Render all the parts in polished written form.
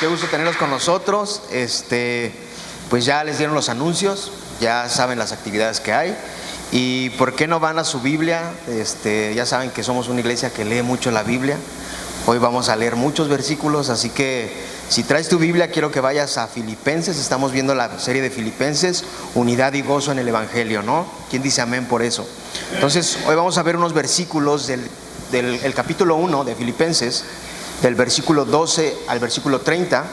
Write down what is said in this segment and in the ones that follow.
qué gusto tenerlos con nosotros. Pues ya les dieron los anuncios, ya saben las actividades que hay. ¿Y por qué no van a su Biblia? Ya saben que somos una iglesia que lee mucho la Biblia. Hoy vamos a leer muchos versículos, así que si traes tu Biblia quiero que vayas a Filipenses. Estamos viendo la serie de Filipenses, unidad y gozo en el Evangelio, ¿no? ¿Quién dice amén por eso? Entonces hoy vamos a ver unos versículos del capítulo 1 de Filipenses, del versículo 12 al versículo 30.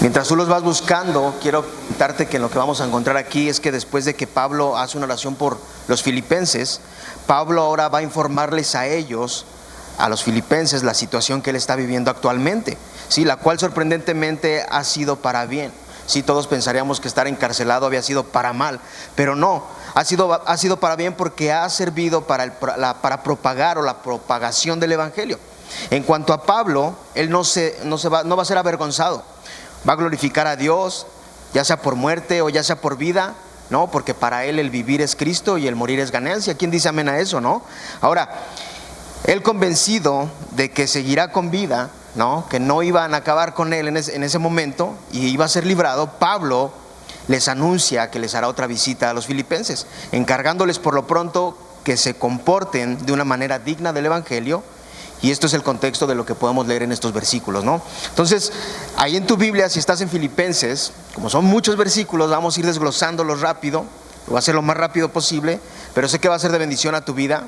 Mientras tú los vas buscando, quiero contarte que lo que vamos a encontrar aquí es que después de que Pablo hace una oración por los filipenses, Pablo ahora va a informarles a ellos, a los filipenses, la situación que él está viviendo actualmente, ¿sí? La cual sorprendentemente ha sido para bien. Sí, todos pensaríamos que estar encarcelado había sido para mal, pero no, ha sido para bien, porque ha servido para propagar, o la propagación del Evangelio. En cuanto a Pablo, él no va a ser avergonzado, va a glorificar a Dios, ya sea por muerte o ya sea por vida, ¿no? Porque para él el vivir es Cristo y el morir es ganancia. ¿Quién dice amén a eso, no? Ahora, él convencido de que seguirá con vida, ¿no? Que no iban a acabar con él en ese momento y iba a ser librado, Pablo les anuncia que les hará otra visita a los filipenses, encargándoles por lo pronto que se comporten de una manera digna del Evangelio. Y esto es el contexto de lo que podemos leer en estos versículos, ¿no? Entonces, ahí en tu Biblia, si estás en Filipenses, como son muchos versículos, vamos a ir desglosándolos rápido. Lo voy a hacer lo más rápido posible, pero sé que va a ser de bendición a tu vida.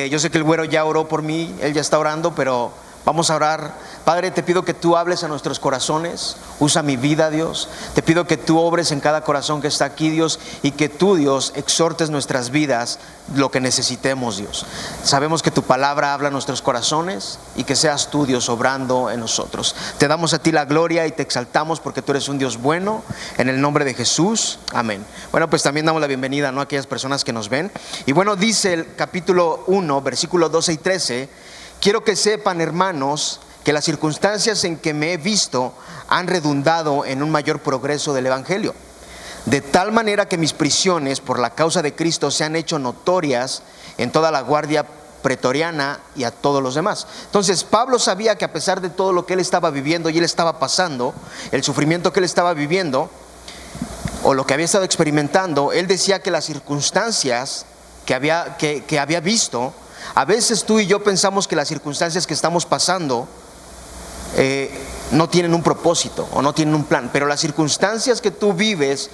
Yo sé que el güero ya oró por mí, él ya está orando, pero vamos a orar. Padre, te pido que tú hables a nuestros corazones, usa mi vida, Dios. Te pido que tú obres en cada corazón que está aquí, Dios, y que tú, Dios, exhortes nuestras vidas lo que necesitemos, Dios. Sabemos que tu palabra habla a nuestros corazones y que seas tú, Dios, obrando en nosotros. Te damos a ti la gloria y te exaltamos porque tú eres un Dios bueno, en el nombre de Jesús, amén. Bueno, pues también damos la bienvenida, ¿no?, a aquellas personas que nos ven. Y bueno, dice el capítulo 1, versículos 12 y 13: quiero que sepan, hermanos, que las circunstancias en que me he visto han redundado en un mayor progreso del Evangelio, de tal manera que mis prisiones por la causa de Cristo se han hecho notorias en toda la guardia pretoriana y a todos los demás. Entonces Pablo sabía que a pesar de todo lo que él estaba viviendo y él estaba pasando, el sufrimiento que él estaba viviendo o lo que había estado experimentando, él decía que las circunstancias que había visto, a veces tú y yo pensamos que las circunstancias que estamos pasando no tienen un propósito o no tienen un plan, pero las circunstancias que tú vives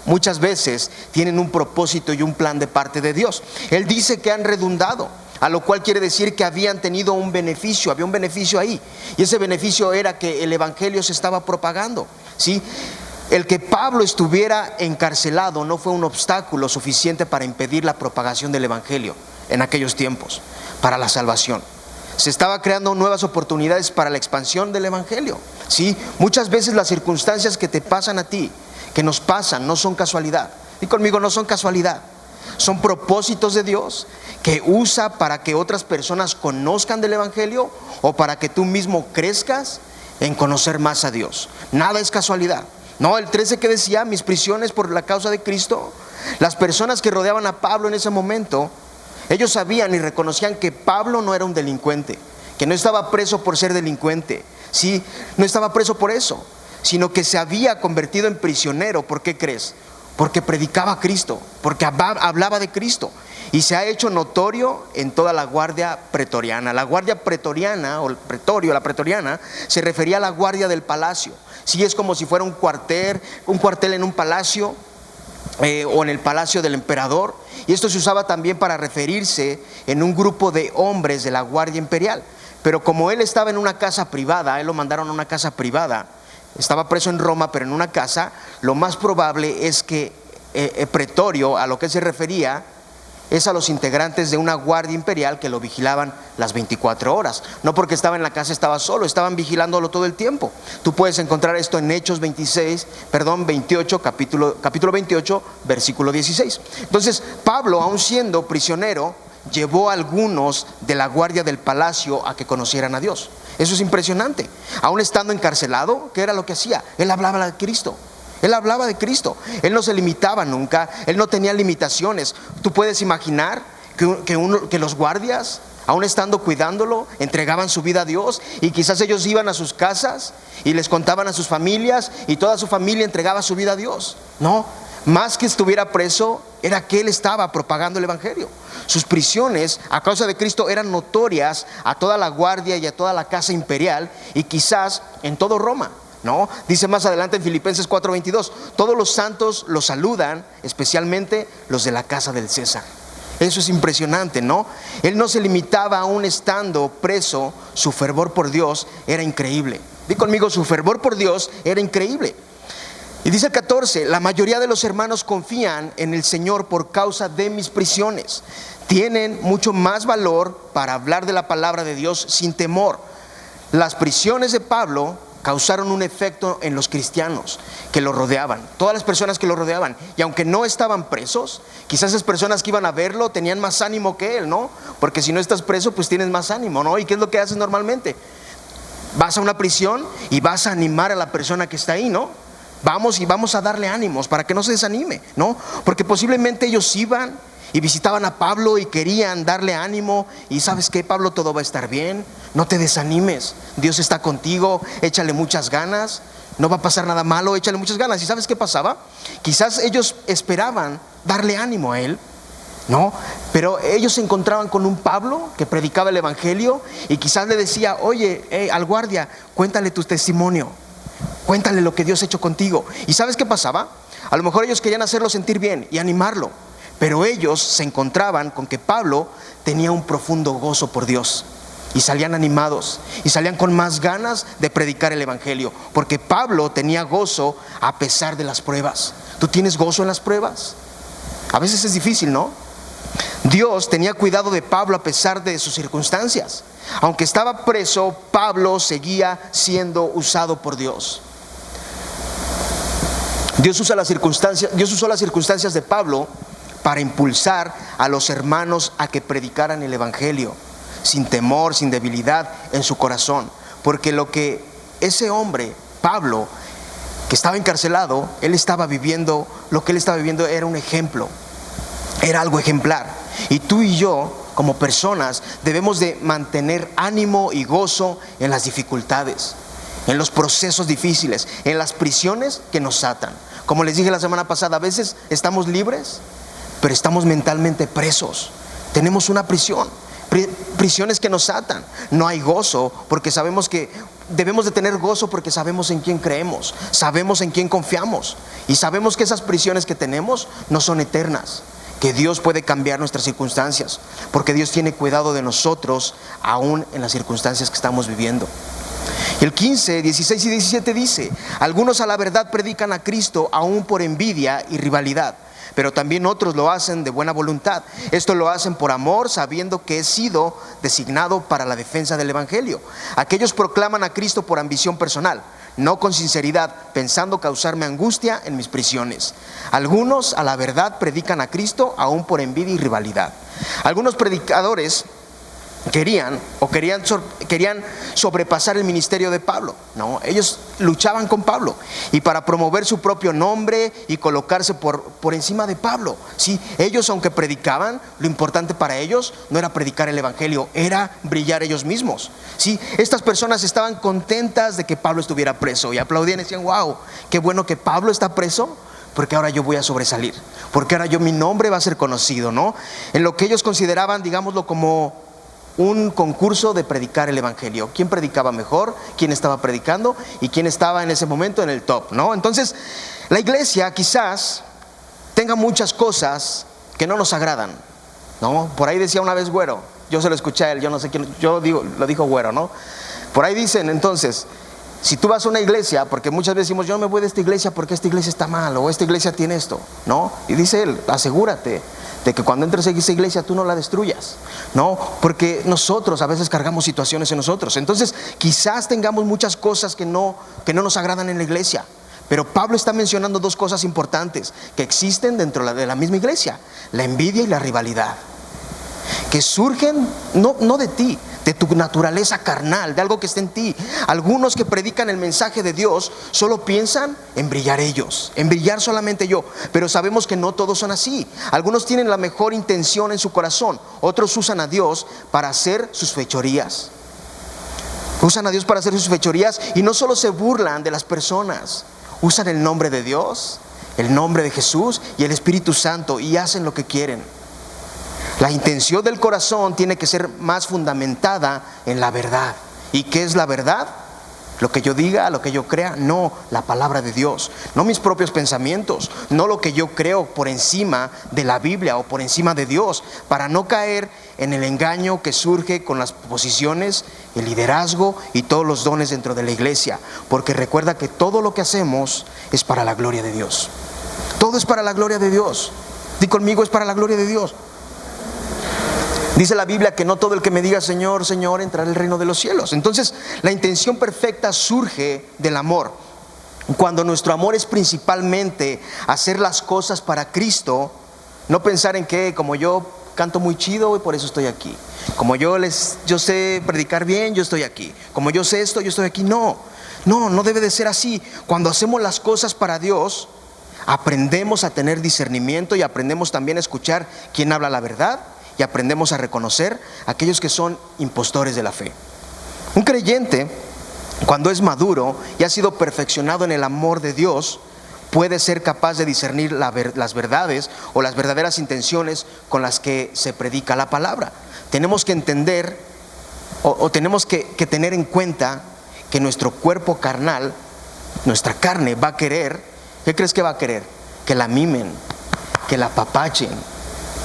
muchas veces tienen un propósito y un plan de parte de Dios. Él dice que han redundado, a lo cual quiere decir que habían tenido un beneficio, había un beneficio ahí, y ese beneficio era que el Evangelio se estaba propagando, ¿sí? El que Pablo estuviera encarcelado no fue un obstáculo suficiente para impedir la propagación del Evangelio en aquellos tiempos, para la salvación. Se estaba creando nuevas oportunidades para la expansión del Evangelio, ¿sí? Muchas veces las circunstancias que te pasan a ti, que nos pasan, no son casualidad. Y conmigo, no son casualidad. Son propósitos de Dios que usa para que otras personas conozcan del Evangelio o para que tú mismo crezcas en conocer más a Dios. Nada es casualidad. No, el 13 que decía, mis prisiones por la causa de Cristo. Las personas que rodeaban a Pablo en ese momento, ellos sabían y reconocían que Pablo no era un delincuente, que no estaba preso por ser delincuente, ¿sí? No estaba preso por eso, sino que se había convertido en prisionero. ¿Por qué crees? Porque predicaba a Cristo, porque hablaba de Cristo, y se ha hecho notorio en toda la guardia pretoriana. La guardia pretoriana, o el pretorio, la pretoriana, se refería a la guardia del palacio. Sí, es como si fuera un cuartel en un palacio, o en el palacio del emperador. Y esto se usaba también para referirse en un grupo de hombres de la guardia imperial. Pero como él estaba en una casa privada, él lo mandaron a una casa privada, estaba preso en Roma, pero en una casa, lo más probable es que pretorio, a lo que se refería, es a los integrantes de una guardia imperial que lo vigilaban las 24 horas. No porque estaba en la casa, estaba solo, estaban vigilándolo todo el tiempo. Tú puedes encontrar esto en Hechos 28, capítulo 28, versículo 16. Entonces Pablo, aun siendo prisionero, llevó a algunos de la guardia del palacio a que conocieran a Dios. Eso es impresionante. Aun estando encarcelado, ¿qué era lo que hacía? Él hablaba de Cristo. Él hablaba de Cristo. Él no se limitaba nunca. Él no tenía limitaciones. Tú puedes imaginar que los guardias aún estando cuidándolo, entregaban su vida a Dios, y quizás ellos iban a sus casas y les contaban a sus familias, y toda su familia entregaba su vida a Dios. No, más que estuviera preso, era que él estaba propagando el evangelio. Sus prisiones a causa de Cristo eran notorias a toda la guardia y a toda la casa imperial, y quizás en todo Roma, ¿no? Dice más adelante en Filipenses 4:22, todos los santos los saludan, especialmente los de la casa del César. Eso es impresionante, ¿no? Él no se limitaba aún estando preso, su fervor por Dios era increíble. Di conmigo, su fervor por Dios era increíble. Y dice el 14, la mayoría de los hermanos confían en el Señor por causa de mis prisiones. Tienen mucho más valor para hablar de la palabra de Dios sin temor. Las prisiones de Pablo causaron un efecto en los cristianos que lo rodeaban, todas las personas que lo rodeaban. Y aunque no estaban presos, quizás esas personas que iban a verlo tenían más ánimo que él, ¿no? Porque si no estás preso, pues tienes más ánimo, ¿no? ¿Y qué es lo que haces normalmente? Vas a una prisión y vas a animar a la persona que está ahí, ¿no? Vamos a darle ánimos para que no se desanime, ¿no? Porque posiblemente ellos iban y visitaban a Pablo y querían darle ánimo. Y ¿sabes qué, Pablo? Todo va a estar bien, no te desanimes, Dios está contigo, échale muchas ganas, no va a pasar nada malo, échale muchas ganas. ¿Y sabes qué pasaba? Quizás ellos esperaban darle ánimo a él, ¿no? Pero ellos se encontraban con un Pablo que predicaba el evangelio, y quizás le decía, oye, al guardia, cuéntale tu testimonio, cuéntale lo que Dios ha hecho contigo. ¿Y sabes qué pasaba? A lo mejor ellos querían hacerlo sentir bien y animarlo, pero ellos se encontraban con que Pablo tenía un profundo gozo por Dios, y salían animados y salían con más ganas de predicar el evangelio, porque Pablo tenía gozo a pesar de las pruebas. ¿Tú tienes gozo en las pruebas? A veces es difícil, ¿no? Dios tenía cuidado de Pablo a pesar de sus circunstancias. Aunque estaba preso, Pablo seguía siendo usado por Dios. Dios usó las circunstancias de Pablo para impulsar a los hermanos a que predicaran el evangelio sin temor, sin debilidad en su corazón. Porque lo que ese hombre, Pablo, que estaba encarcelado, él estaba viviendo, lo que él estaba viviendo era un ejemplo, era algo ejemplar. Y tú y yo, como personas, debemos de mantener ánimo y gozo en las dificultades, en los procesos difíciles, en las prisiones que nos atan. Como les dije la semana pasada, a veces estamos libres, pero estamos mentalmente presos. Tenemos una prisiones que nos atan. No hay gozo porque sabemos que debemos de tener gozo, porque sabemos en quién creemos, sabemos en quién confiamos, y sabemos que esas prisiones que tenemos no son eternas, que Dios puede cambiar nuestras circunstancias, porque Dios tiene cuidado de nosotros aún en las circunstancias que estamos viviendo. Y el 15, 16 y 17 dice, algunos a la verdad predican a Cristo aún por envidia y rivalidad, pero también otros lo hacen de buena voluntad. Esto lo hacen por amor, sabiendo que he sido designado para la defensa del evangelio. Aquellos proclaman a Cristo por ambición personal, no con sinceridad, pensando causarme angustia en mis prisiones. Algunos a la verdad predican a Cristo aún por envidia y rivalidad. Algunos predicadores querían sobrepasar el ministerio de Pablo, ¿no? Ellos luchaban con Pablo, y para promover su propio nombre y colocarse por encima de Pablo, ¿sí? Ellos, aunque predicaban, lo importante para ellos no era predicar el evangelio, era brillar ellos mismos, ¿sí? Estas personas estaban contentas de que Pablo estuviera preso y aplaudían y decían, wow, qué bueno que Pablo está preso, porque ahora yo voy a sobresalir, porque ahora mi nombre va a ser conocido, ¿no? En lo que ellos consideraban, digámoslo, como un concurso de predicar el evangelio. ¿Quién predicaba mejor? ¿Quién estaba predicando? ¿Y quién estaba en ese momento en el top, ¿no? Entonces, la iglesia quizás tenga muchas cosas que no nos agradan, ¿no? Por ahí decía una vez Güero, yo se lo escuché a él, yo no sé quién, lo dijo Güero, ¿no? Por ahí dicen, entonces, si tú vas a una iglesia, porque muchas veces decimos, yo no me voy de esta iglesia porque esta iglesia está mal, o esta iglesia tiene esto, ¿no? Y dice él, asegúrate de que cuando entres a esa iglesia tú no la destruyas, ¿no? Porque nosotros a veces cargamos situaciones en nosotros. Entonces quizás tengamos muchas cosas que no nos agradan en la iglesia, pero Pablo está mencionando dos cosas importantes que existen dentro de la misma iglesia: la envidia y la rivalidad, que surgen no de ti, de tu naturaleza carnal, de algo que está en ti. Algunos que predican el mensaje de Dios solo piensan en brillar ellos, en brillar solamente yo, pero sabemos que no todos son así. Algunos tienen la mejor intención en su corazón, otros usan a Dios para hacer sus fechorías. Usan a Dios para hacer sus fechorías y no solo se burlan de las personas, usan el nombre de Dios, el nombre de Jesús y el Espíritu Santo y hacen lo que quieren. La intención del corazón tiene que ser más fundamentada en la verdad. ¿Y qué es la verdad? Lo que yo diga, lo que yo crea, no la palabra de Dios, no mis propios pensamientos, no lo que yo creo por encima de la Biblia o por encima de Dios, para no caer en el engaño que surge con las posiciones, el liderazgo y todos los dones dentro de la iglesia. Porque recuerda que todo lo que hacemos es para la gloria de Dios. Todo es para la gloria de Dios. Di conmigo, es para la gloria de Dios. Dice la Biblia que no todo el que me diga Señor, Señor entrará al reino de los cielos. Entonces la intención perfecta surge del amor. Cuando nuestro amor es principalmente hacer las cosas para Cristo, no pensar en que como yo canto muy chido y por eso estoy aquí, como yo sé predicar bien, yo estoy aquí, como yo sé esto, yo estoy aquí. No debe de ser así. Cuando hacemos las cosas para Dios, aprendemos a tener discernimiento y aprendemos también a escuchar quién habla la verdad. Y aprendemos a reconocer a aquellos que son impostores de la fe. Un creyente, cuando es maduro y ha sido perfeccionado en el amor de Dios, puede ser capaz de discernir las verdades o las verdaderas intenciones con las que se predica la palabra. Tenemos que entender o tenemos que tener en cuenta que nuestro cuerpo carnal, nuestra carne va a querer, ¿qué crees que va a querer? Que la mimen, que la apapachen,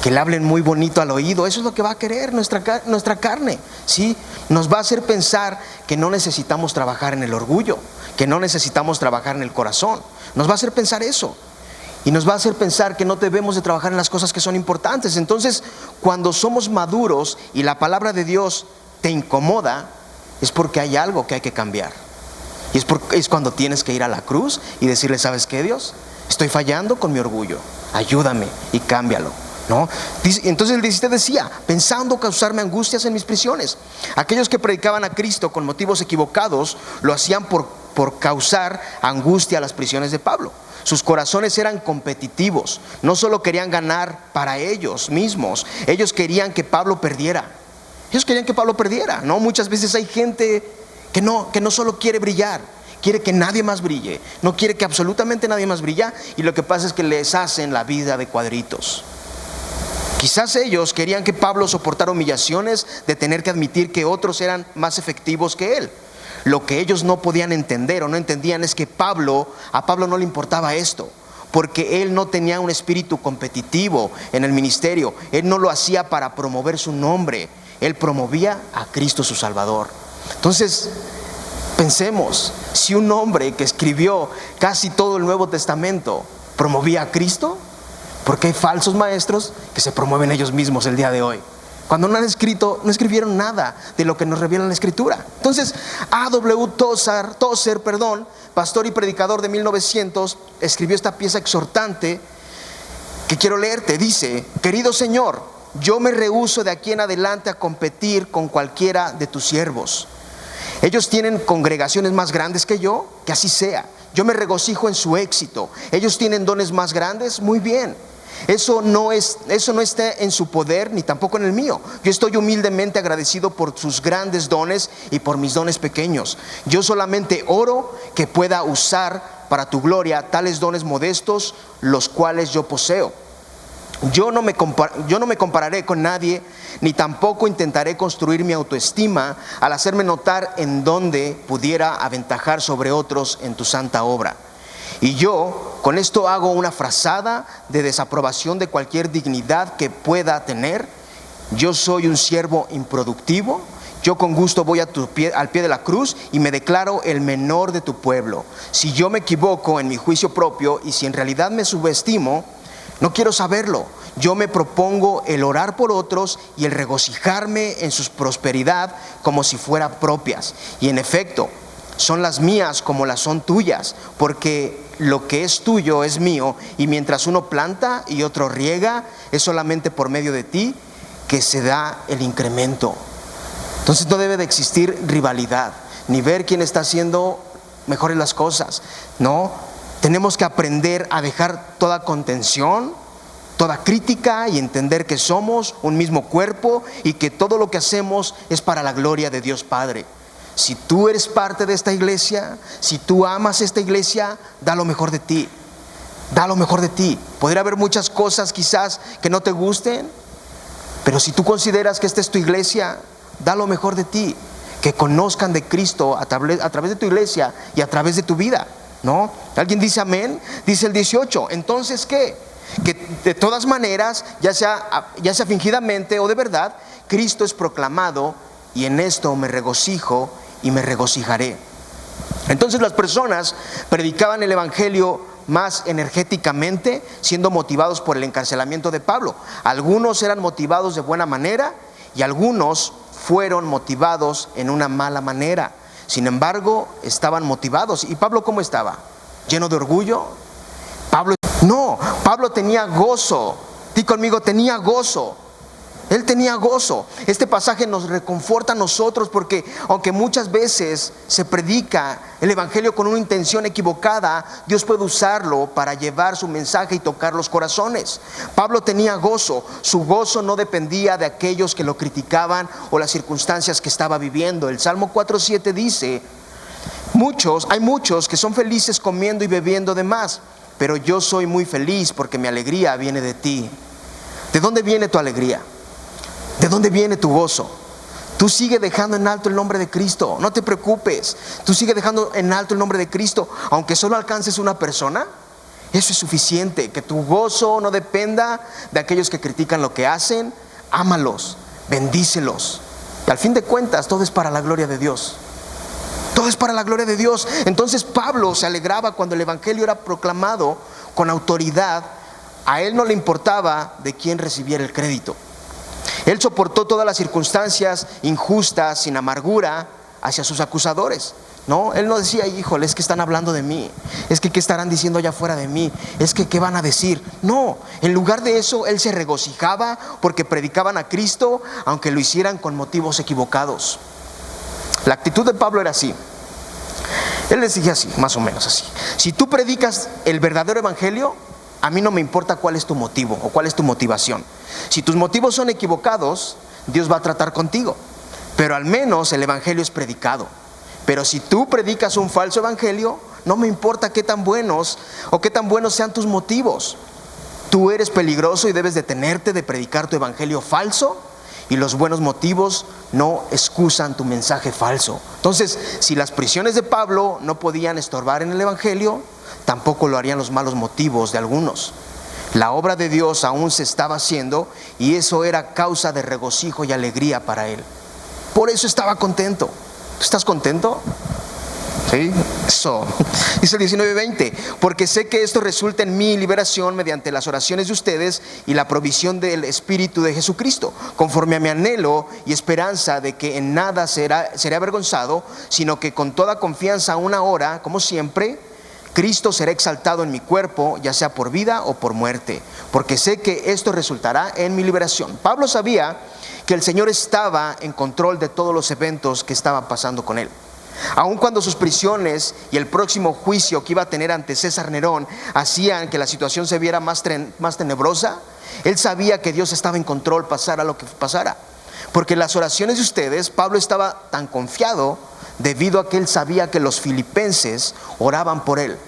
que le hablen muy bonito al oído. Eso es lo que va a querer nuestra carne, ¿sí? Nos va a hacer pensar que no necesitamos trabajar en el orgullo, que no necesitamos trabajar en el corazón. Nos va a hacer pensar eso. Y nos va a hacer pensar que no debemos de trabajar en las cosas que son importantes. Entonces, cuando somos maduros y la palabra de Dios te incomoda, es porque hay algo que hay que cambiar. Y es cuando tienes que ir a la cruz y decirle, ¿sabes qué, Dios? Estoy fallando con mi orgullo, ayúdame y cámbialo, ¿no? Entonces el 17 decía, pensando causarme angustias en mis prisiones. Aquellos que predicaban a Cristo con motivos equivocados lo hacían por causar angustia a las prisiones de Pablo. Sus corazones eran competitivos, no solo querían ganar para ellos mismos, ellos querían que Pablo perdiera. ¿No? Muchas veces hay gente que no solo quiere brillar, quiere que nadie más brille, no quiere que absolutamente nadie más brille, y lo que pasa es que les hacen la vida de cuadritos. Quizás ellos querían que Pablo soportara humillaciones de tener que admitir que otros eran más efectivos que él. Lo que ellos no podían entender o no entendían es que a Pablo no le importaba esto, porque él no tenía un espíritu competitivo en el ministerio. Él no lo hacía para promover su nombre, él promovía a Cristo su Salvador. Entonces, pensemos, si un hombre que escribió casi todo el Nuevo Testamento promovía a Cristo, ¿por qué hay falsos maestros que se promueven ellos mismos el día de hoy? Cuando no escribieron nada de lo que nos revela la Escritura. Entonces, A.W. Tozer, pastor y predicador de 1900, escribió esta pieza exhortante que quiero leerte. Dice: querido Señor, yo me rehúso de aquí en adelante a competir con cualquiera de tus siervos. Ellos tienen congregaciones más grandes que yo, que así sea. Yo me regocijo en su éxito. Ellos tienen dones más grandes, muy bien. Eso no está en su poder ni tampoco en el mío. Yo estoy humildemente agradecido por sus grandes dones y por mis dones pequeños. Yo solamente oro que pueda usar para tu gloria tales dones modestos, los cuales yo poseo. Yo no me compararé con nadie, ni tampoco intentaré construir mi autoestima al hacerme notar en donde pudiera aventajar sobre otros en tu santa obra. Y yo con esto hago una frazada de desaprobación de cualquier dignidad que pueda tener. Yo soy un siervo improductivo. Yo con gusto voy al pie de la cruz y me declaro el menor de tu pueblo. Si yo me equivoco en mi juicio propio y si en realidad me subestimo, no quiero saberlo. Yo me propongo el orar por otros y el regocijarme en su prosperidad como si fueran propias. Y en efecto, son las mías como las son tuyas, porque lo que es tuyo es mío, y mientras uno planta y otro riega, es solamente por medio de ti que se da el incremento. Entonces no debe de existir rivalidad, ni ver quién está haciendo mejores las cosas. No, tenemos que aprender a dejar toda contención, toda crítica, y entender que somos un mismo cuerpo y que todo lo que hacemos es para la gloria de Dios Padre. Si tú eres parte de esta iglesia, si tú amas esta iglesia, da lo mejor de ti. Da lo mejor de ti. Podría haber muchas cosas quizás que no te gusten, pero si tú consideras que esta es tu iglesia, da lo mejor de ti. Que conozcan de Cristo a través de tu iglesia y a través de tu vida, ¿no? ¿Alguien dice amén? Dice el 18. Entonces, ¿qué? Que de todas maneras, ya sea fingidamente o de verdad, Cristo es proclamado, y en esto me regocijo y me regocijaré. Entonces las personas predicaban el evangelio más energéticamente, siendo motivados por el encarcelamiento de Pablo. Algunos eran motivados de buena manera y algunos fueron motivados en una mala manera. Sin embargo, estaban motivados. ¿Y Pablo cómo estaba? ¿Lleno de orgullo? Pablo tenía gozo. Di conmigo, tenía gozo. Él tenía gozo. Este pasaje nos reconforta a nosotros, porque aunque muchas veces se predica el evangelio con una intención equivocada, Dios puede usarlo para llevar su mensaje y tocar los corazones. Pablo tenía gozo. Su gozo no dependía de aquellos que lo criticaban o las circunstancias que estaba viviendo. El Salmo 4:7 dice: hay muchos que son felices comiendo y bebiendo de más, pero yo soy muy feliz porque mi alegría viene de ti. ¿De dónde viene tu alegría? ¿De dónde viene tu gozo? Tú sigue dejando en alto el nombre de Cristo. No te preocupes. Tú sigue dejando en alto el nombre de Cristo. Aunque solo alcances una persona, eso es suficiente. Que tu gozo no dependa de aquellos que critican lo que hacen. Ámalos, bendícelos. Y al fin de cuentas, todo es para la gloria de Dios. Todo es para la gloria de Dios. Entonces Pablo se alegraba cuando el evangelio era proclamado con autoridad. A él no le importaba de quién recibiera el crédito. Él soportó todas las circunstancias injustas, sin amargura, hacia sus acusadores. No, él no decía: híjole, es que están hablando de mí, es que qué estarán diciendo allá afuera de mí, es que qué van a decir. No, en lugar de eso, él se regocijaba porque predicaban a Cristo, aunque lo hicieran con motivos equivocados. La actitud de Pablo era así. Él les decía así, más o menos así: si tú predicas el verdadero evangelio, a mí no me importa cuál es tu motivo o cuál es tu motivación. Si tus motivos son equivocados, Dios va a tratar contigo, pero al menos el evangelio es predicado. Pero si tú predicas un falso evangelio, no me importa qué tan buenos sean tus motivos. Tú eres peligroso y debes detenerte de predicar tu evangelio falso, y los buenos motivos no excusan tu mensaje falso. Entonces, si las prisiones de Pablo no podían estorbar en el evangelio, tampoco lo harían los malos motivos de algunos. La obra de Dios aún se estaba haciendo, y eso era causa de regocijo y alegría para él. Por eso estaba contento. ¿Estás contento? Sí, eso. Dice el 19:20: porque sé que esto resulta en mi liberación mediante las oraciones de ustedes y la provisión del Espíritu de Jesucristo, conforme a mi anhelo y esperanza de que en nada seré avergonzado, sino que con toda confianza aún ahora, como siempre, Cristo será exaltado en mi cuerpo, ya sea por vida o por muerte, porque sé que esto resultará en mi liberación. Pablo sabía que el Señor estaba en control de todos los eventos que estaban pasando con él. Aun cuando sus prisiones y el próximo juicio que iba a tener ante César Nerón hacían que la situación se viera más tenebrosa, él sabía que Dios estaba en control, pasara lo que pasara. Porque en las oraciones de ustedes, Pablo estaba tan confiado debido a que él sabía que los filipenses oraban por él.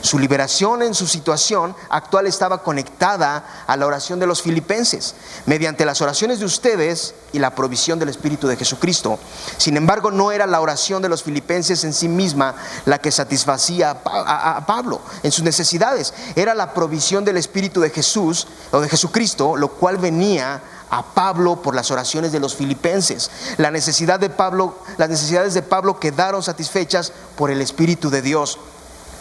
Su liberación en su situación actual estaba conectada a la oración de los filipenses, mediante las oraciones de ustedes y la provisión del Espíritu de Jesucristo. Sin embargo, no era la oración de los filipenses en sí misma la que satisfacía a Pablo en sus necesidades. Era la provisión del Espíritu de Jesús o de Jesucristo, lo cual venía a Pablo por las oraciones de los filipenses. Las necesidades de Pablo quedaron satisfechas por el Espíritu de Dios.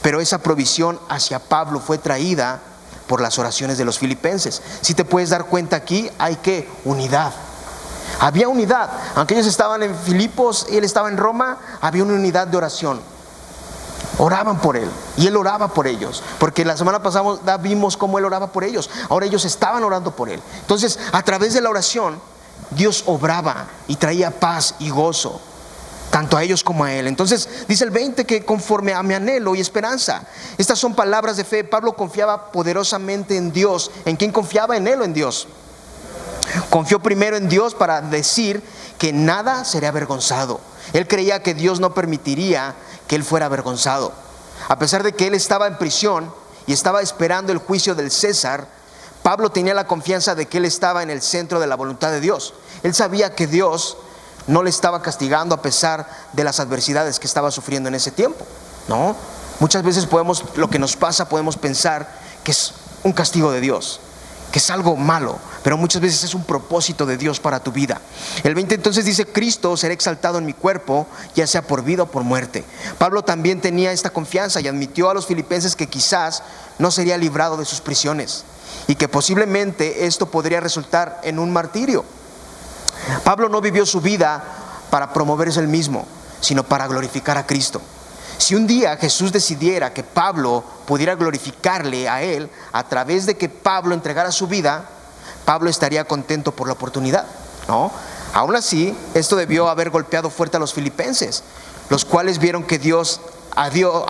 Pero esa provisión hacia Pablo fue traída por las oraciones de los filipenses. Si te puedes dar cuenta aquí, hay que unidad. Había unidad. Aunque ellos estaban en Filipos y él estaba en Roma, había una unidad de oración. Oraban por él y él oraba por ellos, porque la semana pasada vimos cómo él oraba por ellos. Ahora ellos estaban orando por él. Entonces, a través de la oración, Dios obraba y traía paz y gozo, tanto a ellos como a él. Entonces dice el 20 que conforme a mi anhelo y esperanza. Estas son palabras de fe. Pablo confiaba poderosamente en Dios. ¿En quién confiaba? En él o en Dios. Confió primero en Dios para decir que nada sería avergonzado. Él creía que Dios no permitiría que él fuera avergonzado. A pesar de que él estaba en prisión y estaba esperando el juicio del César, Pablo tenía la confianza de que él estaba en el centro de la voluntad de Dios. Él sabía que Dios no le estaba castigando a pesar de las adversidades que estaba sufriendo en ese tiempo, ¿no? Muchas veces lo que nos pasa, podemos pensar que es un castigo de Dios, que es algo malo, pero muchas veces es un propósito de Dios para tu vida. El 20 entonces dice: Cristo será exaltado en mi cuerpo, ya sea por vida o por muerte. Pablo también tenía esta confianza y admitió a los filipenses que quizás no sería librado de sus prisiones y que posiblemente esto podría resultar en un martirio. Pablo no vivió su vida para promoverse él mismo, sino para glorificar a Cristo. Si un día Jesús decidiera que Pablo pudiera glorificarle a él a través de que Pablo entregara su vida, Pablo estaría contento por la oportunidad, ¿no? Aún así, esto debió haber golpeado fuerte a los filipenses, los cuales vieron que a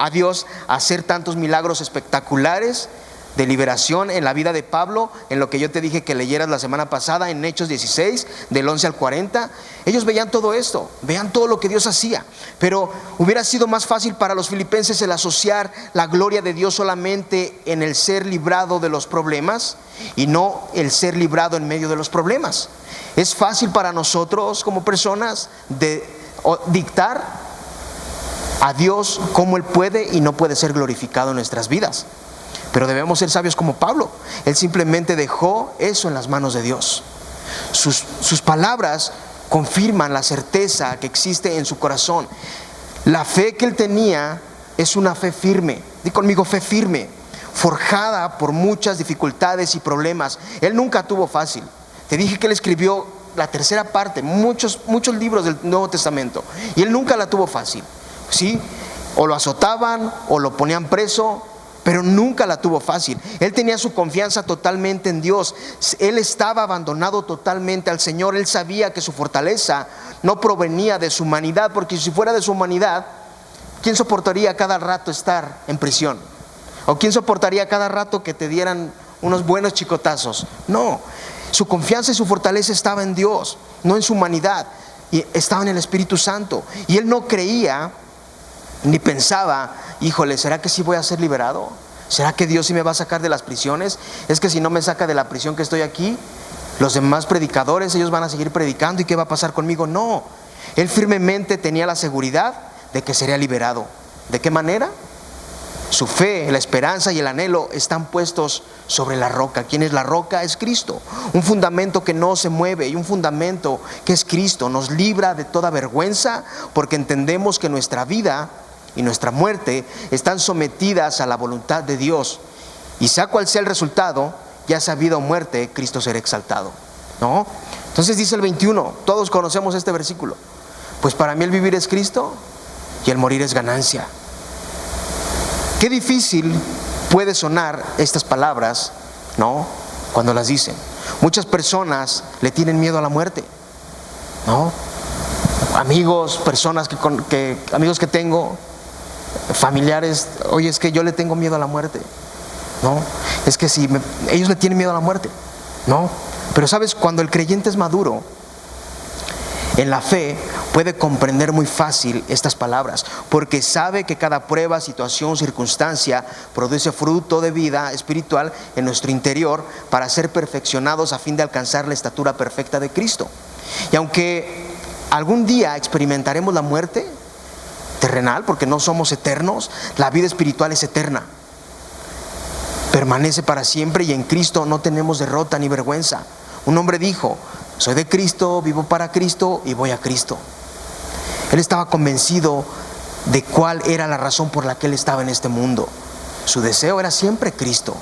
Dios hacer tantos milagros espectaculares de liberación en la vida de Pablo, en lo que yo te dije que leyeras la semana pasada en Hechos 16, del 11 al 40. Ellos veían todo esto, veían todo lo que Dios hacía, pero hubiera sido más fácil para los filipenses el asociar la gloria de Dios solamente en el ser librado de los problemas y no el ser librado en medio de los problemas. Es fácil para nosotros como personas dictar a Dios cómo Él puede y no puede ser glorificado en nuestras vidas. Pero debemos ser sabios como Pablo. Él simplemente dejó eso en las manos de Dios. Sus palabras confirman la certeza que existe en su corazón. La fe que él tenía es una fe firme. Di conmigo: fe firme, forjada por muchas dificultades y problemas. Él nunca tuvo fácil. Te dije que él escribió la tercera parte, muchos libros del Nuevo Testamento, y él nunca la tuvo fácil, ¿sí? O lo azotaban o lo ponían preso, pero nunca la tuvo fácil. Él tenía su confianza totalmente en Dios. Él estaba abandonado totalmente al Señor. Él sabía que su fortaleza no provenía de su humanidad, porque si fuera de su humanidad, ¿quién soportaría cada rato estar en prisión? ¿O quién soportaría cada rato que te dieran unos buenos chicotazos? No, su confianza y su fortaleza estaba en Dios, no en su humanidad, y estaba en el Espíritu Santo. Y él no creía ni pensaba: híjole, ¿será que sí voy a ser liberado? ¿Será que Dios sí me va a sacar de las prisiones? Es que si no me saca de la prisión que estoy aquí, los demás predicadores, ellos van a seguir predicando, ¿y qué va a pasar conmigo? No, él firmemente tenía la seguridad de que sería liberado. ¿De qué manera? Su fe, la esperanza y el anhelo están puestos sobre la roca. ¿Quién es la roca? Es Cristo. Un fundamento que no se mueve, y un fundamento que es Cristo nos libra de toda vergüenza, porque entendemos que nuestra vida y nuestra muerte están sometidas a la voluntad de Dios, y sea cual sea el resultado, ya sea vida o muerte, Cristo será exaltado, ¿no? Entonces dice el 21, todos conocemos este versículo: pues para mí el vivir es Cristo y el morir es ganancia. Qué difícil puede sonar estas palabras, ¿no? Cuando las dicen. Muchas personas le tienen miedo a la muerte, ¿no? Amigos, personas amigos que tengo, familiares: oye, es que yo le tengo miedo a la muerte, ¿no? Es que ellos le tienen miedo a la muerte, ¿no? Pero sabes, cuando el creyente es maduro en la fe, puede comprender muy fácil estas palabras, porque sabe que cada prueba, situación, circunstancia produce fruto de vida espiritual en nuestro interior, para ser perfeccionados a fin de alcanzar la estatura perfecta de Cristo. Y aunque algún día experimentaremos la muerte terrenal, porque no somos eternos, la vida espiritual es eterna, permanece para siempre, y en Cristo no tenemos derrota ni vergüenza. Un hombre dijo: soy de Cristo, vivo para Cristo y voy a Cristo. Él estaba convencido de cuál era la razón por la que él estaba en este mundo. Su deseo era siempre Cristo.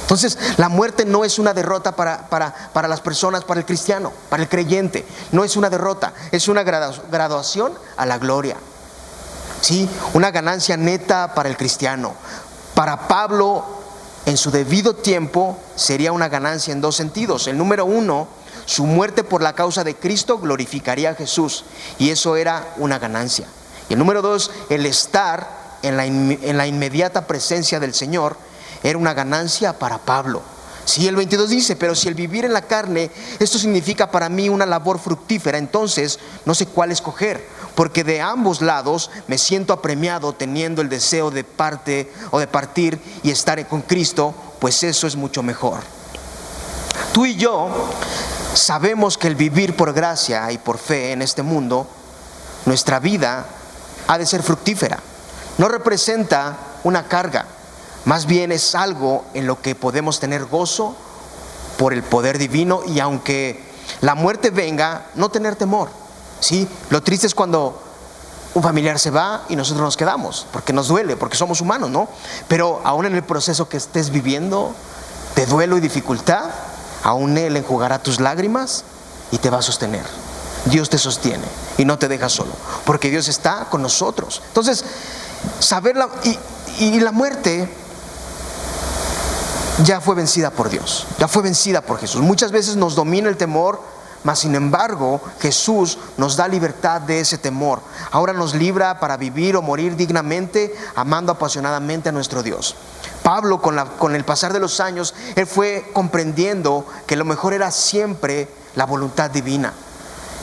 Entonces, la muerte no es una derrota para las personas, para el cristiano, para el creyente. No es una derrota, es una graduación a la gloria, ¿sí? Una ganancia neta para el cristiano. Para Pablo, en su debido tiempo, sería una ganancia en dos sentidos. El número uno, su muerte por la causa de Cristo glorificaría a Jesús, y eso era una ganancia. Y el número 2, el estar en la inmediata presencia del Señor era una ganancia para Pablo. Sí, el 22 dice: pero si el vivir en la carne, esto significa para mí una labor fructífera, entonces no sé cuál escoger, porque de ambos lados me siento apremiado, teniendo el deseo de partir y estar con Cristo, pues eso es mucho mejor. Tú y yo sabemos que el vivir por gracia y por fe en este mundo, nuestra vida ha de ser fructífera. No representa una carga, más bien es algo en lo que podemos tener gozo por el poder divino, y aunque la muerte venga, no tener temor. ¿Sí? Lo triste es cuando un familiar se va y nosotros nos quedamos, porque nos duele, porque somos humanos, ¿no? Pero aún en el proceso que estés viviendo de duelo y dificultad, aún Él enjugará tus lágrimas y te va a sostener. Dios te sostiene y no te deja solo, porque Dios está con nosotros. Entonces, saberla y la muerte ya fue vencida por Dios, ya fue vencida por Jesús. Muchas veces nos domina el temor, mas sin embargo Jesús nos da libertad de ese temor. Ahora nos libra para vivir o morir dignamente, amando apasionadamente a nuestro Dios. Pablo, con el pasar de los años, él fue comprendiendo que lo mejor era siempre la voluntad divina.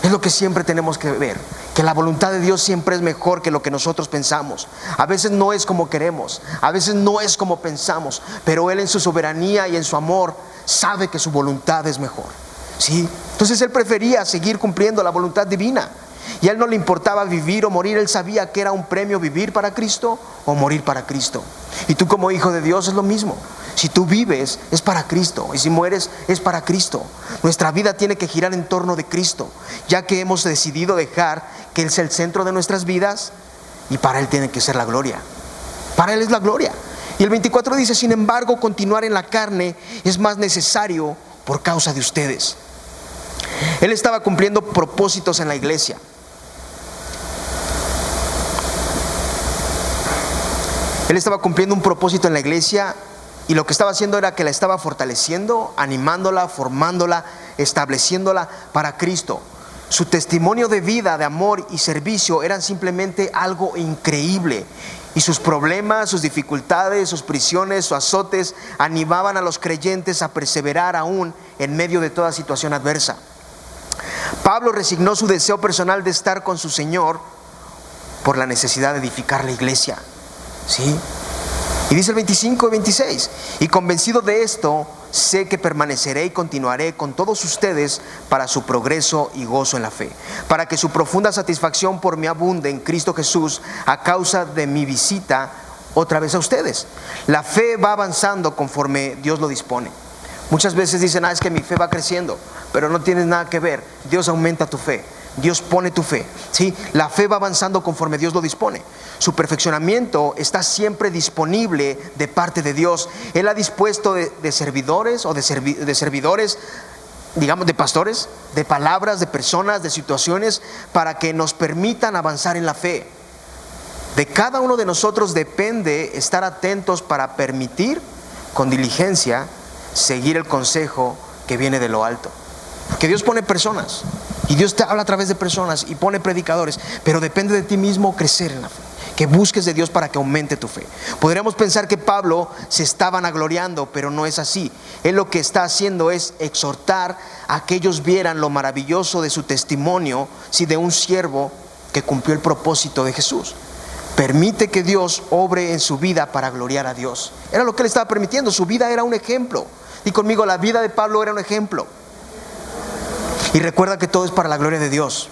Es lo que siempre tenemos que ver, que la voluntad de Dios siempre es mejor que lo que nosotros pensamos. A veces no es como queremos, a veces no es como pensamos, pero Él en su soberanía y en su amor sabe que su voluntad es mejor. ¿Sí? Entonces Él prefería seguir cumpliendo la voluntad divina, y a Él no le importaba vivir o morir. Él sabía que era un premio vivir para Cristo o morir para Cristo. Y tú, como hijo de Dios, es lo mismo. Si tú vives, es para Cristo, y si mueres, es para Cristo. Nuestra vida tiene que girar en torno de Cristo, ya que hemos decidido dejar que Él sea el centro de nuestras vidas, y para Él tiene que ser la gloria. Para Él es la gloria. Y el 24 dice: sin embargo, continuar en la carne es más necesario por causa de ustedes. Él estaba cumpliendo propósitos en la iglesia. Él estaba cumpliendo un propósito en la iglesia, y lo que estaba haciendo era que la estaba fortaleciendo, animándola, formándola, estableciéndola para Cristo. Su testimonio de vida, de amor y servicio eran simplemente algo increíble. Y sus problemas, sus dificultades, sus prisiones, sus azotes animaban a los creyentes a perseverar aún en medio de toda situación adversa. Pablo resignó su deseo personal de estar con su Señor por la necesidad de edificar la iglesia. ¿Sí? Y dice el 25 y 26: y convencido de esto, sé que permaneceré y continuaré con todos ustedes para su progreso y gozo en la fe, para que su profunda satisfacción por mí abunde en Cristo Jesús a causa de mi visita otra vez a ustedes. La fe va avanzando conforme Dios lo dispone. Muchas veces dicen: es que mi fe va creciendo, pero no tienes nada que ver. Dios aumenta tu fe, Dios pone tu fe. ¿Sí? La fe va avanzando conforme Dios lo dispone. Su perfeccionamiento está siempre disponible de parte de Dios. Él ha dispuesto de servidores o de servidores, digamos, de pastores, de palabras, de personas, de situaciones, para que nos permitan avanzar en la fe. De cada uno de nosotros depende estar atentos para permitir con diligencia seguir el consejo que viene de lo alto. Porque Dios pone personas, y Dios te habla a través de personas y pone predicadores, pero depende de ti mismo crecer en la fe, que busques de Dios para que aumente tu fe. Podríamos pensar que Pablo se estaba vanagloriando, pero no es así. Él lo que está haciendo es exhortar a que ellos vieran lo maravilloso de su testimonio, sí, de un siervo que cumplió el propósito de Jesús. Permite que Dios obre en su vida para gloriar a Dios. Era lo que él estaba permitiendo. Su vida era un ejemplo. Y conmigo, la vida de Pablo era un ejemplo. Y recuerda que todo es para la gloria de Dios.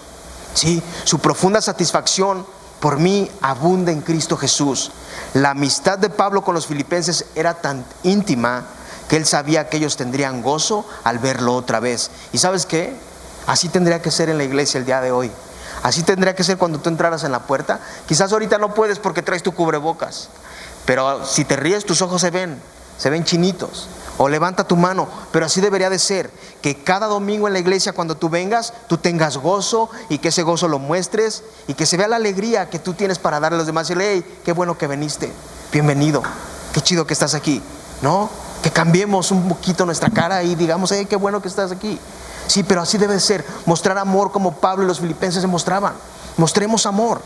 ¿Sí? Su profunda satisfacción por mí abunda en Cristo Jesús. La amistad de Pablo con los filipenses era tan íntima que él sabía que ellos tendrían gozo al verlo otra vez. ¿Y sabes qué? Así tendría que ser en la iglesia el día de hoy. Así tendría que ser cuando tú entraras en la puerta. Quizás ahorita no puedes porque traes tu cubrebocas, pero si te ríes, tus ojos se ven chinitos. O levanta tu mano. Pero así debería de ser, que cada domingo en la iglesia, cuando tú vengas, tú tengas gozo, y que ese gozo lo muestres, y que se vea la alegría que tú tienes para darle a los demás. Y decirle: hey, qué bueno que viniste, bienvenido, qué chido que estás aquí, ¿no? Que cambiemos un poquito nuestra cara y digamos: hey, qué bueno que estás aquí. Sí, pero así debe ser, mostrar amor como Pablo y los filipenses se mostraban. Mostremos amor.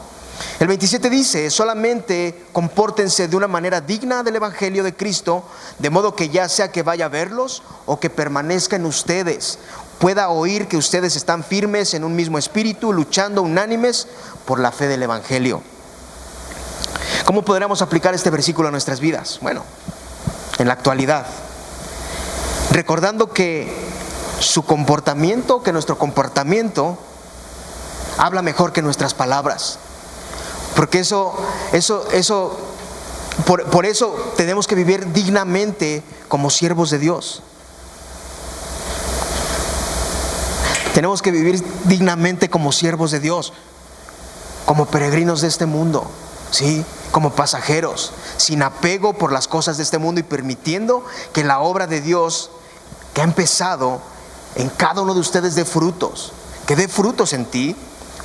El 27 dice: solamente compórtense de una manera digna del evangelio de Cristo, de modo que ya sea que vaya a verlos o que permanezca en ustedes, pueda oír que ustedes están firmes en un mismo espíritu, luchando unánimes por la fe del evangelio. ¿Cómo podríamos aplicar este versículo a nuestras vidas? Bueno, en la actualidad, recordando que nuestro comportamiento habla mejor que nuestras palabras. Porque por eso tenemos que vivir dignamente como siervos de Dios. Tenemos que vivir dignamente como siervos de Dios, como peregrinos de este mundo, ¿sí? Como pasajeros, sin apego por las cosas de este mundo y permitiendo que la obra de Dios que ha empezado en cada uno de ustedes dé frutos, que dé frutos en ti,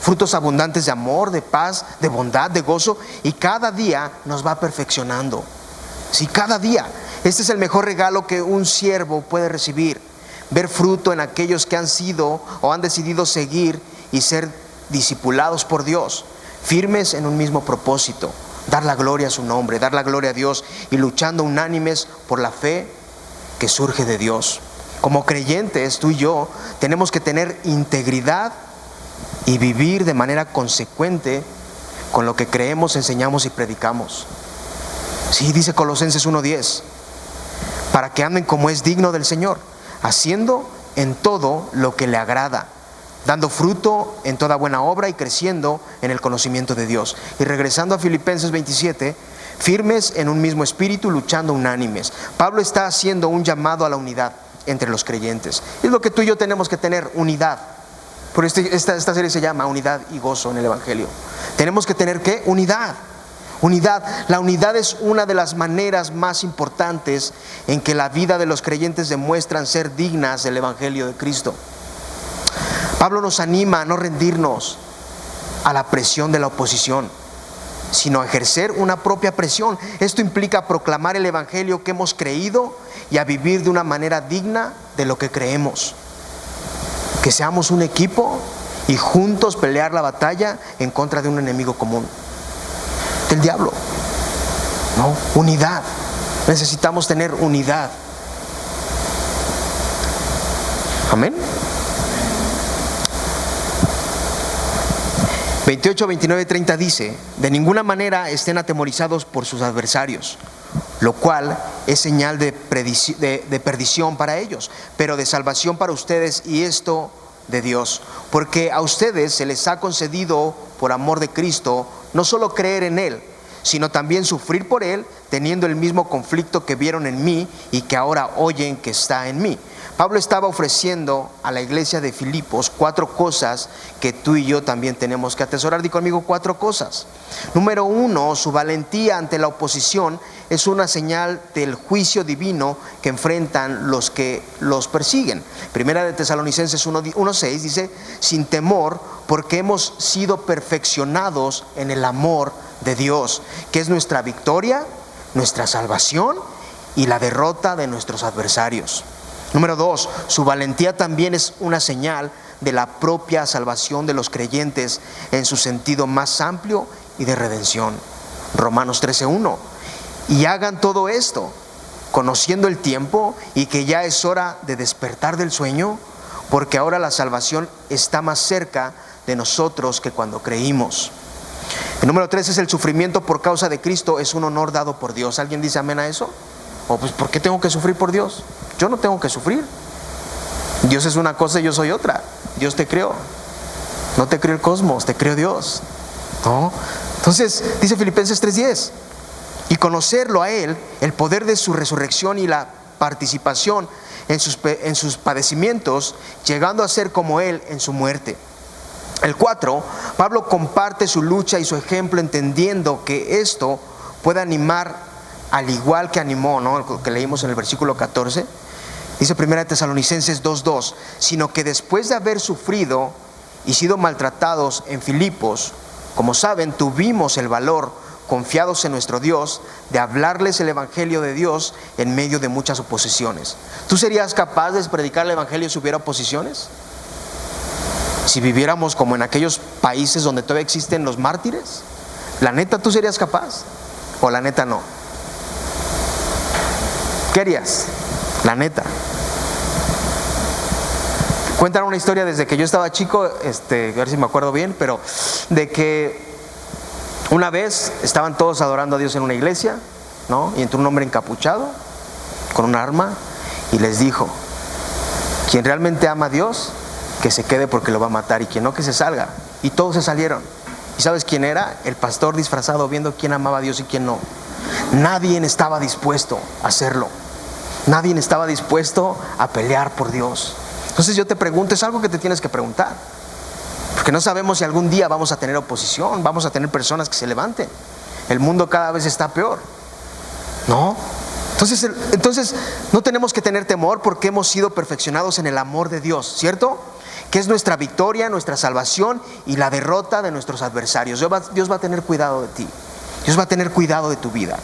frutos abundantes de amor, de paz, de bondad, de gozo, y cada día nos va perfeccionando. Sí, cada día. Este es el mejor regalo que un siervo puede recibir: ver fruto en aquellos que han sido o han decidido seguir y ser discipulados por Dios, firmes en un mismo propósito, dar la gloria a su nombre, dar la gloria a Dios, y luchando unánimes por la fe que surge de Dios. Como creyentes, tú y yo tenemos que tener integridad y vivir de manera consecuente con lo que creemos, enseñamos y predicamos. Sí, dice Colosenses 1:10, para que anden como es digno del Señor, haciendo en todo lo que le agrada, dando fruto en toda buena obra y creciendo en el conocimiento de Dios. Y regresando a Filipenses 27, firmes en un mismo espíritu, luchando unánimes. Pablo está haciendo un llamado a la unidad entre los creyentes. Es lo que tú y yo tenemos que tener: unidad. Por esta serie se llama Unidad y Gozo en el Evangelio. Tenemos que tener ¿qué? Unidad. Unidad. La unidad es una de las maneras más importantes en que la vida de los creyentes demuestran ser dignas del Evangelio de Cristo. Pablo nos anima a no rendirnos a la presión de la oposición, sino a ejercer una propia presión. Esto implica proclamar el Evangelio que hemos creído y a vivir de una manera digna de lo que creemos. Que seamos un equipo y juntos pelear la batalla en contra de un enemigo común, del diablo. No, unidad. Necesitamos tener unidad. Amén. 28, 29, 30 dice: de ninguna manera estén atemorizados por sus adversarios, lo cual es señal de perdición para ellos, pero de salvación para ustedes, y esto de Dios, porque a ustedes se les ha concedido por amor de Cristo no solo creer en Él, sino también sufrir por Él, teniendo el mismo conflicto que vieron en mí y que ahora oyen que está en mí. Pablo estaba ofreciendo a la iglesia de Filipos 4 cosas que tú y yo también tenemos que atesorar. Di conmigo: 4 cosas. Número 1, su valentía ante la oposición es una señal del juicio divino que enfrentan los que los persiguen. Primera de Tesalonicenses 1:6 dice: sin temor, porque hemos sido perfeccionados en el amor de Dios, que es nuestra victoria, nuestra salvación y la derrota de nuestros adversarios. Número 2, su valentía también es una señal de la propia salvación de los creyentes en su sentido más amplio y de redención. Romanos 13:1, y hagan todo esto conociendo el tiempo y que ya es hora de despertar del sueño, porque ahora la salvación está más cerca de nosotros que cuando creímos. El número 3 es el sufrimiento por causa de Cristo es un honor dado por Dios. ¿Alguien dice amén a eso? Pues ¿por qué tengo que sufrir por Dios? Yo no tengo que sufrir. Dios es una cosa y yo soy otra. Dios te creó. No te creó el cosmos, te creó Dios, ¿no? Entonces dice Filipenses 3:10, y conocerlo a Él, el poder de su resurrección y la participación en sus padecimientos, llegando a ser como Él en su muerte. El 4, Pablo comparte su lucha y su ejemplo, entendiendo que esto puede animar al igual que animó, ¿no?, lo que leímos en el versículo 14. Dice 1 Tesalonicenses 2:2, sino que después de haber sufrido y sido maltratados en Filipos, como saben, tuvimos el valor, confiados en nuestro Dios, de hablarles el Evangelio de Dios en medio de muchas oposiciones. ¿Tú serías capaz de predicar el Evangelio si hubiera oposiciones? Si viviéramos como en aquellos países donde todavía existen los mártires, ¿la neta tú serías capaz? ¿O la neta no? ¿Qué harías? La neta. Cuentan una historia desde que yo estaba chico, a ver si me acuerdo bien, pero de que una vez estaban todos adorando a Dios en una iglesia, ¿no? Y entró un hombre encapuchado con un arma y les dijo: quien realmente ama a Dios, que se quede porque lo va a matar, y quien no, que se salga. Y todos se salieron. ¿Y sabes quién era? El pastor disfrazado, viendo quién amaba a Dios y quién no. Nadie estaba dispuesto a hacerlo. Nadie estaba dispuesto a pelear por Dios. Entonces yo te pregunto, es algo que te tienes que preguntar, porque no sabemos si algún día vamos a tener oposición, vamos a tener personas que se levanten. El mundo cada vez está peor, ¿no? Entonces no tenemos que tener temor, porque hemos sido perfeccionados en el amor de Dios, ¿cierto? Que es nuestra victoria, nuestra salvación y la derrota de nuestros adversarios. Dios va a tener cuidado de ti. Dios va a tener cuidado de tu vida.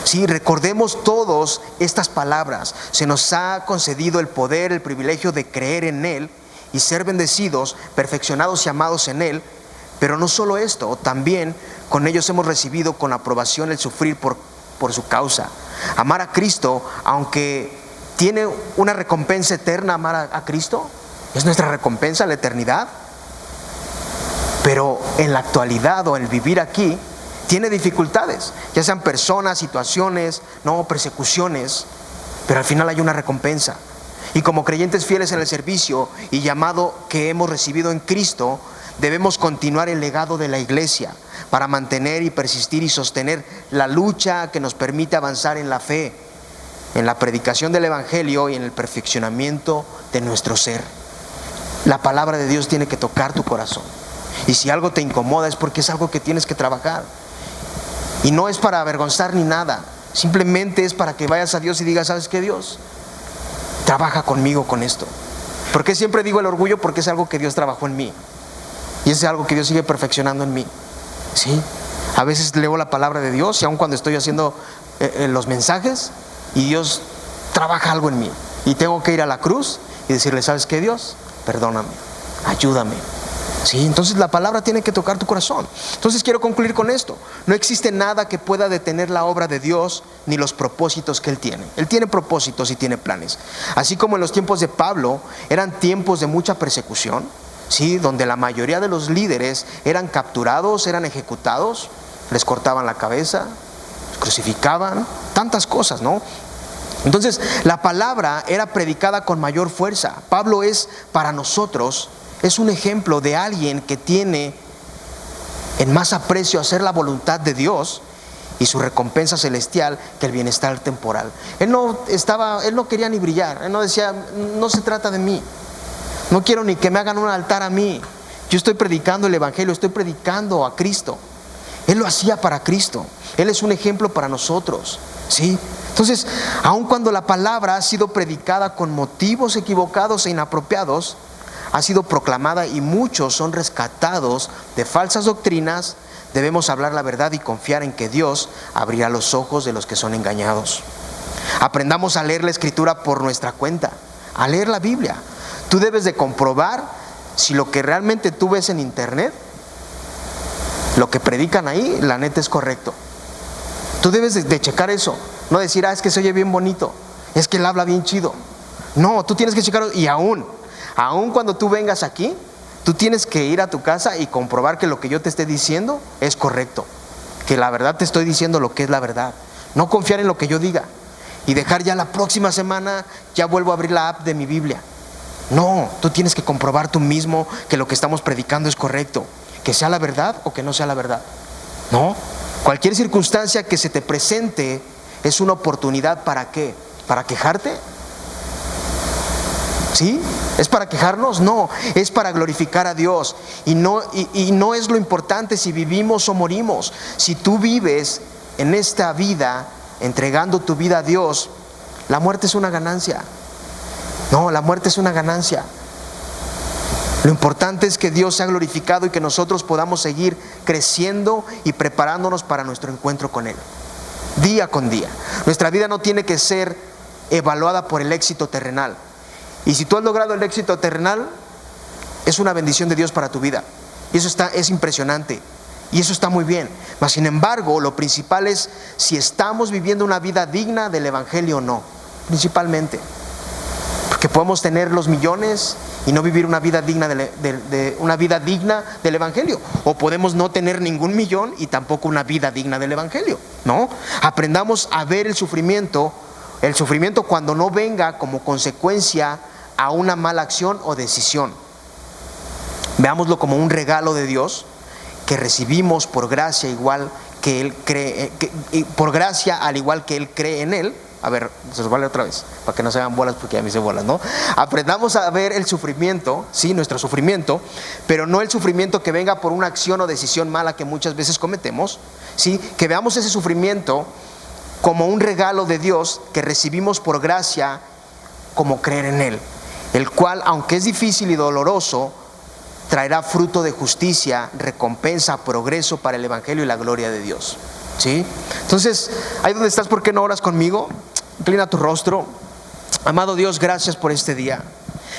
Sí, recordemos todos estas palabras. Se nos ha concedido el poder, el privilegio de creer en Él y ser bendecidos, perfeccionados y amados en Él. Pero no solo esto, también con ellos hemos recibido con aprobación el sufrir por su causa. Amar a Cristo, aunque tiene una recompensa eterna, amar a Cristo, es nuestra recompensa, la eternidad. Pero en la actualidad o en el vivir aquí, tiene dificultades, ya sean personas, situaciones, no, persecuciones, pero al final hay una recompensa. Y como creyentes fieles en el servicio y llamado que hemos recibido en Cristo, debemos continuar el legado de la iglesia para mantener y persistir y sostener la lucha que nos permite avanzar en la fe, en la predicación del evangelio y en el perfeccionamiento de nuestro ser. La palabra de Dios tiene que tocar tu corazón, y si algo te incomoda es porque es algo que tienes que trabajar. Y no es para avergonzar ni nada, simplemente es para que vayas a Dios y digas: ¿sabes qué, Dios? Trabaja conmigo con esto. ¿Por qué siempre digo el orgullo? Porque es algo que Dios trabajó en mí, y es algo que Dios sigue perfeccionando en mí. ¿Sí? A veces leo la palabra de Dios, y aun cuando estoy haciendo los mensajes, y Dios trabaja algo en mí, y tengo que ir a la cruz y decirle: ¿sabes qué, Dios? Perdóname, ayúdame. Sí, entonces la palabra tiene que tocar tu corazón. Entonces quiero concluir con esto: no existe nada que pueda detener la obra de Dios ni los propósitos que Él tiene. Él tiene propósitos y tiene planes. Así como en los tiempos de Pablo eran tiempos de mucha persecución, sí, donde la mayoría de los líderes eran capturados, eran ejecutados, les cortaban la cabeza, los crucificaban, tantas cosas, ¿no? Entonces la palabra era predicada con mayor fuerza. Pablo es para nosotros, es un ejemplo de alguien que tiene en más aprecio hacer la voluntad de Dios y su recompensa celestial que el bienestar temporal. Él no quería ni brillar. Él no decía: no se trata de mí, no quiero ni que me hagan un altar a mí. Yo estoy predicando el evangelio, estoy predicando a Cristo. Él lo hacía para Cristo. Él es un ejemplo para nosotros, ¿sí? Entonces, aun cuando la palabra ha sido predicada con motivos equivocados e inapropiados, ha sido proclamada y muchos son rescatados de falsas doctrinas, debemos hablar la verdad y confiar en que Dios abrirá los ojos de los que son engañados. Aprendamos a leer la Escritura por nuestra cuenta, a leer la Biblia. Tú debes de comprobar si lo que realmente tú ves en internet, lo que predican ahí, la neta es correcto. Tú debes de checar eso. No decir: es que se oye bien bonito, es que él habla bien chido. No, tú tienes que checarlo. Y aún cuando tú vengas aquí, tú tienes que ir a tu casa y comprobar que lo que yo te esté diciendo es correcto, que la verdad te estoy diciendo lo que es la verdad. No confiar en lo que yo diga y dejar ya la próxima semana, ya vuelvo a abrir la app de mi Biblia. No, tú tienes que comprobar tú mismo que lo que estamos predicando es correcto, que sea la verdad o que no sea la verdad. No, cualquier circunstancia que se te presente es una oportunidad. ¿Para qué? ¿Para quejarte? ¿Sí? ¿Es para quejarnos? No, es para glorificar a Dios. Y no es lo importante si vivimos o morimos. Si tú vives en esta vida entregando tu vida a Dios, la muerte es una ganancia. No, la muerte es una ganancia. Lo importante es que Dios sea glorificado y que nosotros podamos seguir creciendo y preparándonos para nuestro encuentro con Él, día con día. Nuestra vida no tiene que ser evaluada por el éxito terrenal. Y si tú has logrado el éxito terrenal, es una bendición de Dios para tu vida. Y eso es impresionante. Y eso está muy bien. Mas sin embargo, lo principal es si estamos viviendo una vida digna del Evangelio o no. Principalmente. Porque podemos tener los millones y no vivir una vida digna una vida digna del Evangelio. O podemos no tener ningún millón y tampoco una vida digna del Evangelio. ¿No? Aprendamos a ver el sufrimiento cuando no venga como consecuencia a una mala acción o decisión. Veámoslo como un regalo de Dios que recibimos por gracia, igual que Él cree, por gracia al igual que Él cree en Él. A ver, se los vale otra vez, para que no se hagan bolas, porque ya me hice bolas, ¿no? Aprendamos a ver el sufrimiento, sí, nuestro sufrimiento, pero no el sufrimiento que venga por una acción o decisión mala que muchas veces cometemos, sí, que veamos ese sufrimiento como un regalo de Dios que recibimos por gracia, como creer en Él, el cual, aunque es difícil y doloroso, traerá fruto de justicia, recompensa, progreso para el Evangelio y la gloria de Dios. ¿Sí? Entonces, ahí donde estás, ¿por qué no oras conmigo? Inclina tu rostro. Amado Dios, gracias por este día.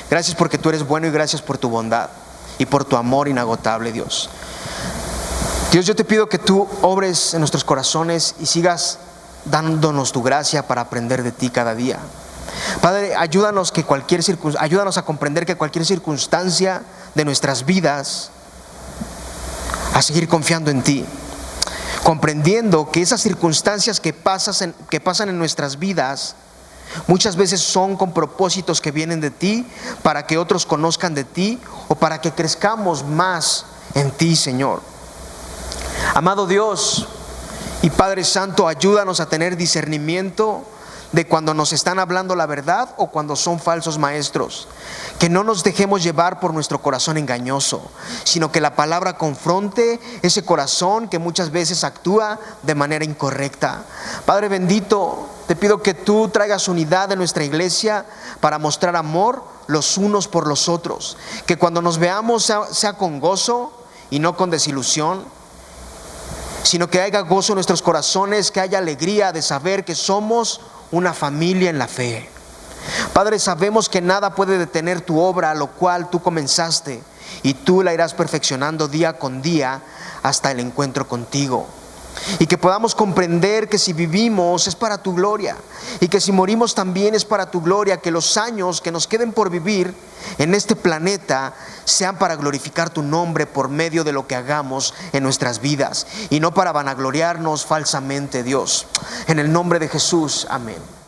Gracias porque tú eres bueno y gracias por tu bondad y por tu amor inagotable, Dios. Dios, yo te pido que tú obres en nuestros corazones y sigas dándonos tu gracia para aprender de ti cada día. Padre, ayúdanos a comprender que cualquier circunstancia de nuestras vidas, a seguir confiando en ti, comprendiendo que esas circunstancias que pasan en nuestras vidas muchas veces son con propósitos que vienen de ti, para que otros conozcan de ti o para que crezcamos más en ti, Señor. Amado Dios y Padre Santo, ayúdanos a tener discernimiento de cuando nos están hablando la verdad o cuando son falsos maestros. Que no nos dejemos llevar por nuestro corazón engañoso, sino que la palabra confronte ese corazón que muchas veces actúa de manera incorrecta. Padre bendito, te pido que tú traigas unidad en nuestra iglesia para mostrar amor los unos por los otros. Que cuando nos veamos sea con gozo y no con desilusión, sino que haya gozo en nuestros corazones, que haya alegría de saber que somos una familia en la fe. Padre, sabemos que nada puede detener tu obra, lo cual tú comenzaste, y tú la irás perfeccionando día con día hasta el encuentro contigo. Y que podamos comprender que si vivimos es para tu gloria, y que si morimos también es para tu gloria. Que los años que nos queden por vivir en este planeta sean para glorificar tu nombre por medio de lo que hagamos en nuestras vidas, y no para vanagloriarnos falsamente, Dios. En el nombre de Jesús, amén.